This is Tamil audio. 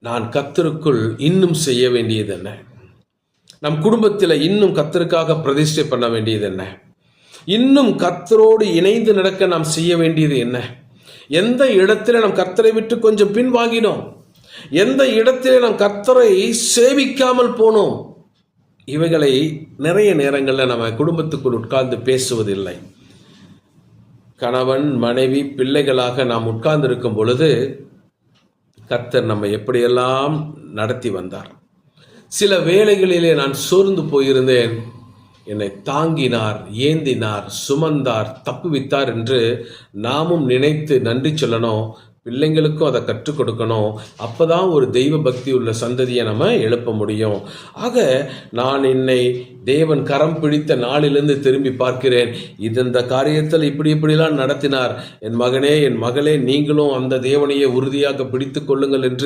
நான் கர்த்தருக்குள் இன்னும் செய்ய வேண்டியது என்ன? நம் குடும்பத்தில் இன்னும் கர்த்தருக்காக பிரதிஷ்டை பண்ண வேண்டியது என்ன? இன்னும் கர்த்தரோடு இணைந்து நடக்க நாம் செய்ய வேண்டியது என்ன? எந்த இடத்துல நாம் கர்த்தரை விட்டு கொஞ்சம் பின்வாங்கினோம்? எந்த இடத்திலே நாம் கர்த்தரை சேவிக்காமல் போனோம்? இவைகளை நிறைய நேரங்களில் நம்ம குடும்பத்துக்குள் உட்கார்ந்து பேசுவதில்லை. கணவன் மனைவி பிள்ளைகளாக நாம் உட்கார்ந்து இருக்கும் பொழுது கர்த்தர் நம்மை எப்படியெல்லாம் நடத்தி வந்தார். சில வேளைகளிலே நான் சோர்ந்து போயிருந்தேன். என்னை தாங்கினார், ஏந்தினார், சுமந்தார், தப்புவித்தார் என்று நாமும் நினைத்து நன்றி சொல்லணும். பிள்ளைங்களுக்கும் அதை கற்றுக் கொடுக்கணும். அப்போதான் ஒரு தெய்வ பக்தி உள்ள சந்ததியை நம்ம எழுப்ப முடியும். ஆக நான் என்னை தேவன் கரம் பிடித்த நாளிலிருந்து திரும்பி பார்க்கிறேன். இந்த காரியத்தில் இப்படிலாம் நடத்தினார். என் மகனே, என் மகளே, நீங்களும் அந்த தேவனையே உறுதியாக பிடித்து கொள்ளுங்கள் என்று